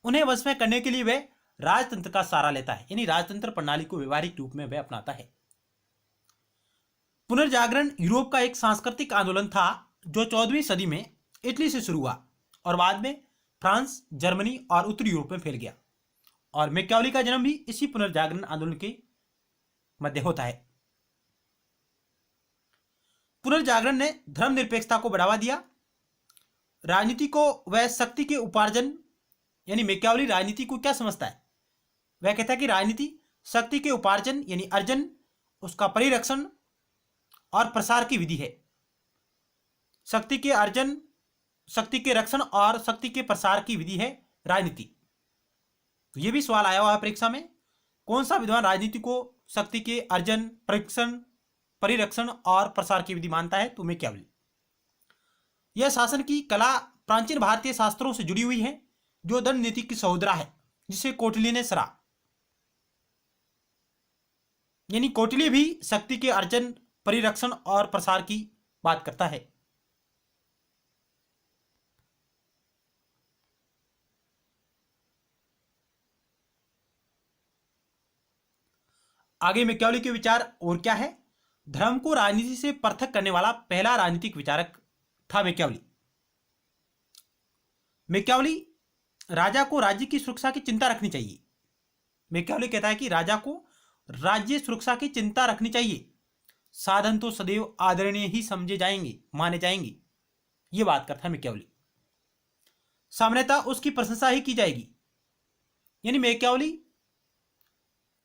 उन्हें वश में करने के लिए वह राजतंत्र का सहारा लेता है, यानी राजतंत्र प्रणाली को व्यवहारिक रूप में वह अपनाता है। पुनर्जागरण यूरोप का एक सांस्कृतिक आंदोलन था जो 14वीं सदी में इटली से शुरू हुआ और बाद में फ्रांस, जर्मनी और उत्तरी यूरोप में फैल गया। और मैकियावेली का जन्म भी इसी पुनर्जागरण आंदोलन के मध्य होता है। पुनर्जागरण ने धर्मनिरपेक्षता को बढ़ावा दिया, राजनीति को वह शक्ति के उपार्जन, यानी मैकियावेली राजनीति को क्या समझता है, वह कहता है कि राजनीति शक्ति के उपार्जन यानी अर्जन, उसका परिरक्षण और प्रसार की विधि है। शक्ति के अर्जन, शक्ति के रक्षण और शक्ति के प्रसार की विधि है राजनीति। तो ये भी सवाल आया हुआ है परीक्षा में, कौन सा विद्वान राजनीति को शक्ति के अर्जन, परिरक्षण और प्रसार की विधि मानता है? तो मैकियावेली। यह शासन की कला प्राचीन भारतीय शास्त्रों से जुड़ी हुई है जो दंड नीति की सहोदरा है, जिसे कौटिल्य ने सराहा। यानी कौटिल्य भी शक्ति के अर्जन, परिरक्षण और प्रसार की बात करता है। आगे मैकियावेली के विचार और क्या है? धर्म को राजनीति से पृथक करने वाला पहला राजनीतिक विचारक था मैकियावेली। मैकियावेली राजा को राज्य की सुरक्षा की चिंता रखनी चाहिए। मैकियावेली कहता है कि राजा को राज्य सुरक्षा की चिंता रखनी चाहिए, साधन तो सदैव आदरणीय ही समझे जाएंगे, माने जाएंगे, ये बात करता है मैकियावेली। सामान्यतः उसकी प्रशंसा ही की जाएगी। यानी मैकियावेली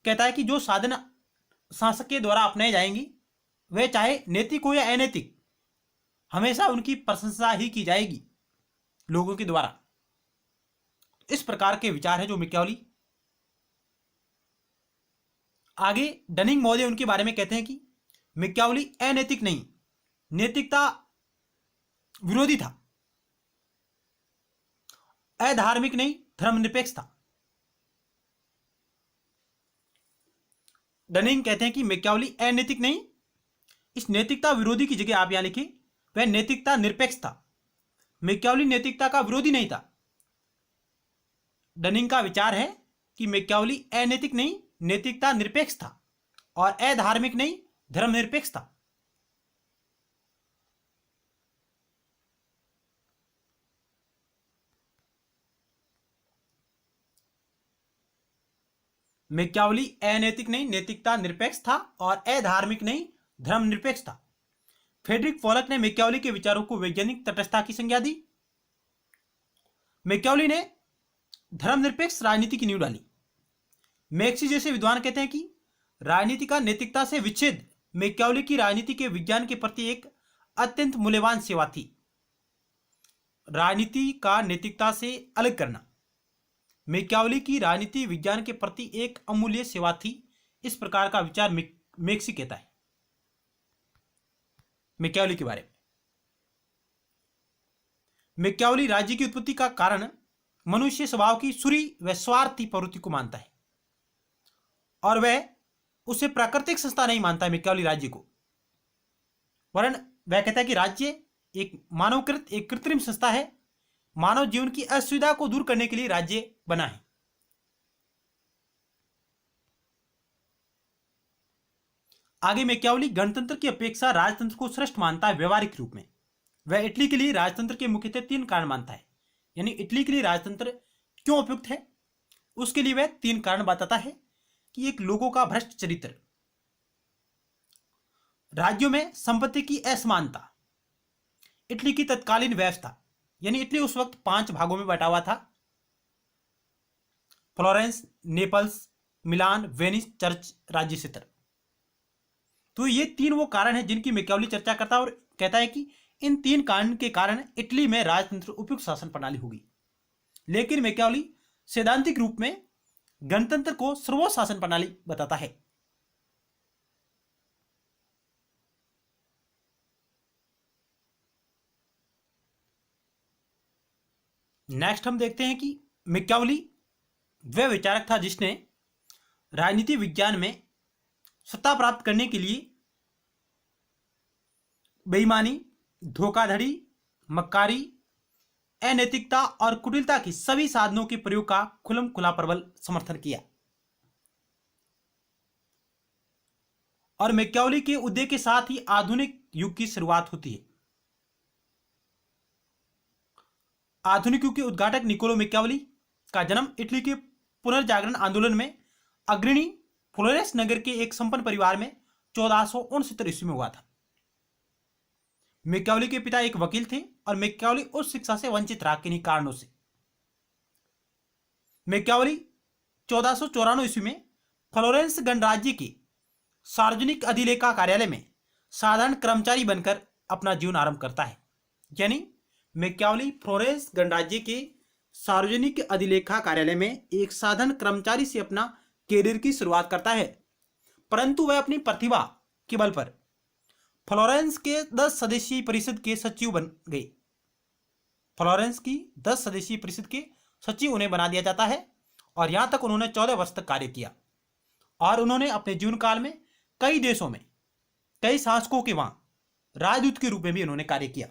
कहता है कि जो साधन शासक के द्वारा अपनाए जाएंगे वे चाहे नैतिक हो या अनैतिक, हमेशा उनकी प्रशंसा ही की जाएगी लोगों के द्वारा। इस प्रकार के विचार है जो मैकियावेली। आगे डनिंग महोदय उनके बारे में कहते हैं कि मैकियावेली अनैतिक नहीं, नैतिकता विरोधी था, अधार्मिक नहीं, धर्मनिरपेक्ष था। डनिंग कहते हैं कि मैकियावेली अनैतिक नहीं, इस नैतिकता विरोधी की जगह आप यहां लिखिए वह नैतिकता निरपेक्ष था। मैकियावेली नैतिकता का विरोधी नहीं था। डनिंग का विचार है कि मैकियावेली अनैतिक नहीं, नैतिकता निरपेक्ष था और अधार्मिक नहीं, धर्मनिरपेक्ष था। मैकियावेली अनैतिक नहीं, नैतिकता निरपेक्ष था और अधार्मिक नहीं, धर्मनिरपेक्ष था। फ्रेडरिक पोलक ने मैकियावेली के विचारों को वैज्ञानिक तटस्थता की संज्ञा दी। मैकियावेली ने धर्मनिरपेक्ष राजनीति की नींव डाली। मैक्सी जैसे विद्वान कहते हैं कि राजनीति का नैतिकता से विच्छेद मैकियावेली की राजनीति के विज्ञान के प्रति एक अत्यंत मूल्यवान सेवा थी। राजनीति का नैतिकता से अलग करना मैकियावेली की राजनीति विज्ञान के प्रति एक अमूल्य सेवा थी। इस प्रकार का विचार मैक्सी कहता है मैकियावेली के बारे में। मैकियावेली राज्य की उत्पत्ति का कारण मनुष्य स्वभाव की सुरी व स्वार्थी प्रवृत्ति को मानता है और वह उसे प्राकृतिक संस्था नहीं मानता है मैकियावेली राज्य को, वरन वह कहता है कि राज्य एक मानवकृत, एक कृत्रिम संस्था है। मानव जीवन की असुविधा को दूर करने के लिए राज्य बना है। आगे मैकियावेली गणतंत्र की अपेक्षा राजतंत्र को श्रेष्ठ मानता है व्यवहारिक रूप में। वह इटली के लिए राजतंत्र के मुख्यतः 3 कारण मानता है। यानी इटली के लिए राजतंत्र क्यों उपयुक्त है, उसके लिए वह 3 कारण बताता है कि एक लोगों का भ्रष्ट चरित्र, राज्यों में संपत्ति की असमानता, इटली की तत्कालीन व्यवस्था। यानी इटली उस वक्त 5 भागों में बटा हुआ था, फ्लोरेंस, नेपल्स, मिलान, वेनिस, चर्च, राज्य क्षेत्र। तो ये 3 वो कारण हैं जिनकी मैकियावेली चर्चा करता है और कहता है कि इन 3 कारण के कारण इटली में राजतंत्र उपयुक्त शासन प्रणाली होगी। लेकिन मैकियावेली सैद्धांतिक रूप में गणतंत्र को सर्वोच्च शासन प्रणाली बताता है। नेक्स्ट हम देखते हैं कि मैकियावेली वह विचारक था जिसने राजनीति विज्ञान में सत्ता प्राप्त करने के लिए बेईमानी, धोखाधड़ी, मक्कारी, अनैतिकता और कुटिलता की सभी साधनों के प्रयोग का खुला प्रबल समर्थन किया। और मैकियावेली के उदय के साथ ही आधुनिक युग की शुरुआत होती है। आधुनिक युग के उद्घाटक निकोलो मैकियावेली का जन्म इटली के पुनर्जागरण आंदोलन में अग्रणी फ्लोरेंस नगर के एक संपन्न परिवार में 1469 ईस्वी में हुआ था। मैकियावेली के पिता एक वकील थे और मैकियावेली उच्च शिक्षा से वंचित रहा किन्हीं कारणों से। मैकियावेली 1494 ईस्वी में फ्लोरेंस गणराज्य के सार्वजनिक अधिलेखा कार्यालय में साधारण कर्मचारी बनकर अपना जीवन आरंभ करता है। यानी मैकियावेली फ्लोरेंस गणराज्य के सार्वजनिक अधिलेखा कार्यालय में एक साधारण कर्मचारी से अपना कैरियर की शुरुआत करता है, परंतु वह अपनी प्रतिभा के बल पर फ्लोरेंस के 10 सदस्यीय परिषद के सचिव बन गए। फ्लोरेंस की 10 सदस्यीय परिषद के सचिव उन्हें बना दिया जाता है और यहां तक उन्होंने 14 वर्ष तक कार्य किया और उन्होंने अपने जीवन काल में कई देशों में कई शासकों के वहां राजदूत के रूप में भी उन्होंने कार्य किया।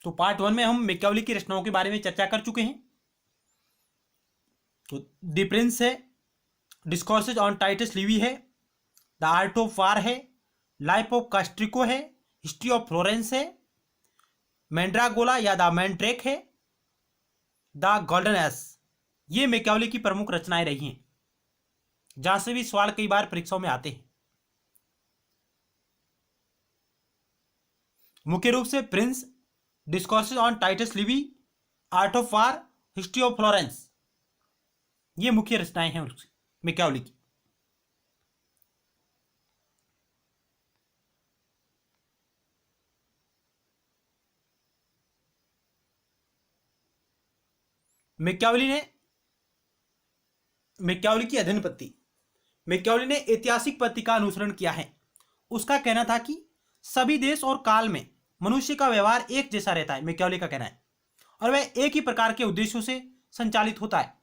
तो पार्ट 1 में हम मैकियावेली की रचनाओं के बारे में चर्चा कर चुके हैं। तो द प्रिंस है, डिस्कोर्सेज ऑन टाइटस लिवी है, द आर्ट ऑफ वार है, लाइफ ऑफ कास्ट्रिको है, हिस्ट्री ऑफ फ्लोरेंस है, मैंड्रागोला या द मैंड्रेक है, द गोल्डन एस। ये मैकियावेली की प्रमुख रचनाएं रही हैं, जहां से भी सवाल कई बार परीक्षाओं में आते हैं। मुख्य रूप से Prince, Discourses on Titus Livy, Art of War, History of Florence, ये मुख्य रचनाएं हैं मैकियावेली की। मैकियावेली की अध्ययन पद्धति। मैकियावेली ने ऐतिहासिक पद्धति का अनुसरण किया है। उसका कहना था कि सभी देश और काल में मनुष्य का व्यवहार एक जैसा रहता है, मैकियावेली का कहना है, और वह एक ही प्रकार के उद्देश्यों से संचालित होता है।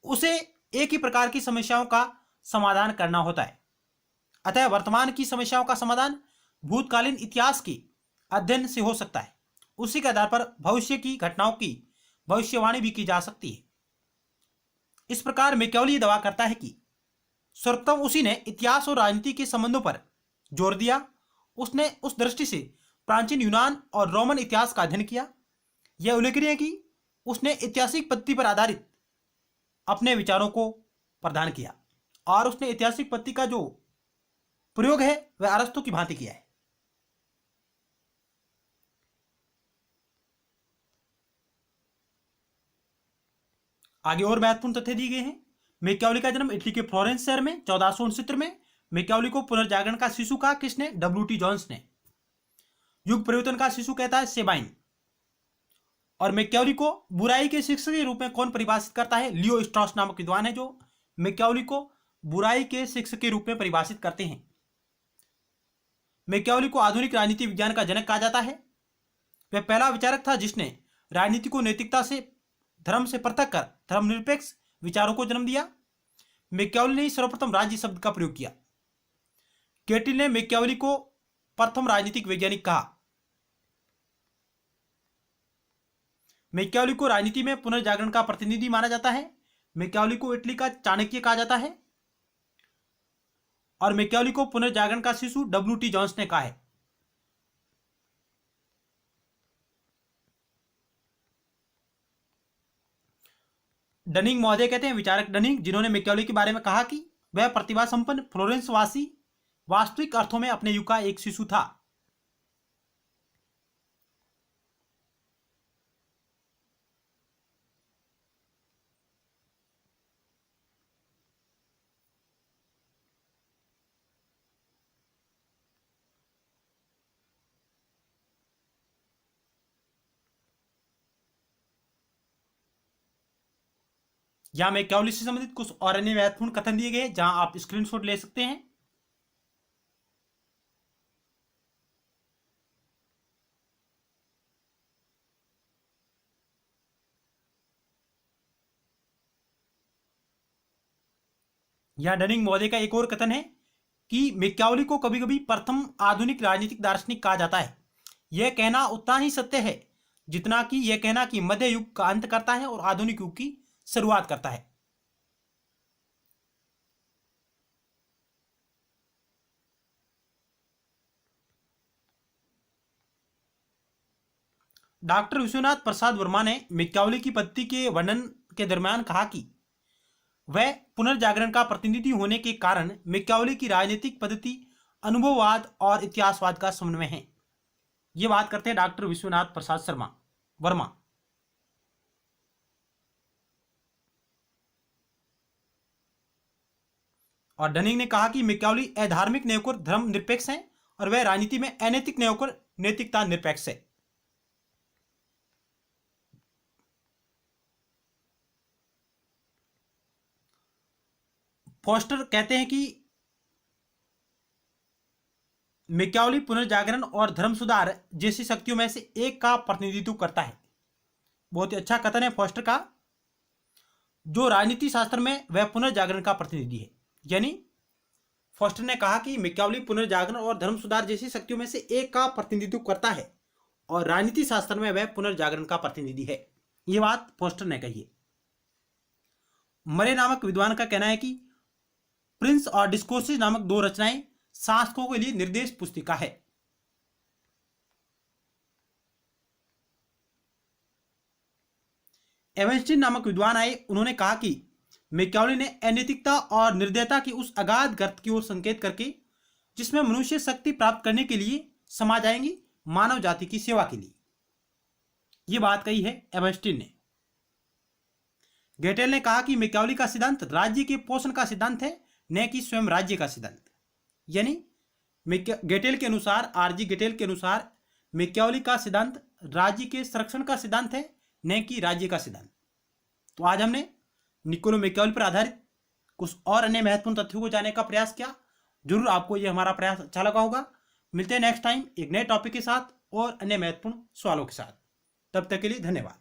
उसे एक ही प्रकार की समस्याओं का समाधान करना होता है। अतः वर्तमान की समस्याओं का समाधान भूतकालीन इतिहास के अध्ययन से हो सकता है। उसी के आधार पर भविष्य की घटनाओं की भविष्यवाणी भी की जा सकती है। इस प्रकार मैकियावेली दावा करता है कि सर्वप्रथम उसी ने इतिहास और राजनीति के संबंधों पर जोर दिया। उसने उस दृष्टि से प्राचीन यूनान और रोमन इतिहास का अध्ययन किया। यह उल्लेखनीय है कि उसने ऐतिहासिक पद्धति पर आधारित अपने विचारों को प्रदान किया और उसने ऐतिहासिक पद्धति का जो प्रयोग है वह अरस्तु की भांति किया है। आगे और महत्वपूर्ण तथ्य दिए गए हैं। मैकियावेली का जन्म इटली के फ्लोरेंस शहर में 1469 में। मैकियावेली को पुनर्जागरण का शिशु कहा किसने? W.T. जॉन्स ने। युग परिवर्तन का शिशु कहता है सेबाइन। और मैकियावेली को बुराई के शिक्षक के रूप में कौन परिभाषित करता है? लियो स्ट्रॉस नामक विद्वान है जो मैकियावेली को बुराई के शिक्षक के रूप में परिभाषित करते हैं। मैकियावेली को आधुनिक राजनीति विज्ञान का जनक कहा जाता है। वह पहला विचारक था जिसने राजनीति को नैतिकता से, धर्म से पृथक कर धर्मनिरपेक्ष विचारों को जन्म दिया। मैकियावेली ने सर्वप्रथम राज्य शब्द का प्रयोग किया। केटिल ने मैकियावेली को प्रथम राजनीतिक वैज्ञानिक कहा। मैकियावेली को राजनीति में पुनर्जागरण का प्रतिनिधि माना जाता है। मैकियावेली को इटली का चाणक्य कहा जाता है और मैकियावेली को पुनर्जागरण का शिशु W.T. जॉन्स ने कहा है। डनिंग महोदय कहते हैं, विचारक डनिंग, जिन्होंने मैकियावेली के बारे में कहा कि वह प्रतिभा संपन्न फ्लोरेंस वासी वास्तविक अर्थों में अपने युग का एक शिशु था। यहां मैकियावेली से संबंधित कुछ और अन्य महत्वपूर्ण कथन दिए गए जहां आप स्क्रीनशॉट ले सकते हैं। यहां डनिंग महोदय का एक और कथन है कि मैकियावेली को कभी कभी प्रथम आधुनिक राजनीतिक दार्शनिक कहा जाता है। यह कहना उतना ही सत्य है जितना कि यह कहना कि मध्य युग का अंत करता है और आधुनिक युग की शुरुआत करता है। डॉक्टर विश्वनाथ प्रसाद वर्मा ने मैकियावेली की पद्धति के वर्णन के दरमियान कहा कि वह पुनर्जागरण का प्रतिनिधि होने के कारण मैकियावेली की राजनीतिक पद्धति अनुभववाद और इतिहासवाद का समन्वय है। ये बात करते हैं डॉक्टर विश्वनाथ प्रसाद शर्मा वर्मा। और डनिंग ने कहा कि मैकियावेली अधार्मिक न्याय को धर्म निरपेक्ष है और वह राजनीति में अनैतिक न्याय को नैतिकता निरपेक्ष है। फॉस्टर कहते हैं कि मैकियावेली पुनर्जागरण और धर्म सुधार जैसी शक्तियों में से एक का प्रतिनिधित्व करता है। बहुत ही अच्छा कथन है फॉस्टर का। जो राजनीति शास्त्र में वह पुनर्जागरण का प्रतिनिधि है। यानी फॉस्टर ने कहा कि मैकियावेली पुनर्जागरण और धर्म सुधार जैसी शक्तियों में से एक का प्रतिनिधित्व करता है और राजनीति शास्त्र में वह पुनर्जागरण का प्रतिनिधि है। यह बात फॉस्टर ने कही है। मरे नामक विद्वान का कहना है कि प्रिंस और डिस्कोर्सेस नामक दो रचनाएं शासकों के लिए निर्देश पुस्तिका है। एवेंस्टीन नामक विद्वान आए, उन्होंने कहा कि मैकियावेली ने अनैतिकता और निर्दयता की उस अगाध गर्त की ओर संकेत करके जिसमें मनुष्य शक्ति प्राप्त करने के लिए समाज आएंगी मानव जाति की सेवा के लिए, यह बात कही है एवेंस्टीन ने। गेटेल ने कहा कि मैकियावेली का सिद्धांत राज्य के पोषण का सिद्धांत है, न कि स्वयं राज्य का सिद्धांत। यानी गेटेल के अनुसार, आरजी गेटेल के अनुसार मैकियावेली का सिद्धांत राज्य के संरक्षण का सिद्धांत है, न कि राज्य का सिद्धांत। तो आज हमने निकोलो मैकियावेली पर आधारित कुछ और अन्य महत्वपूर्ण तथ्यों को जानने का प्रयास किया। जरूर आपको यह हमारा प्रयास अच्छा लगा होगा। मिलते हैं नेक्स्ट टाइम एक नए टॉपिक के साथ और अन्य महत्वपूर्ण सवालों के साथ। तब तक के लिए धन्यवाद।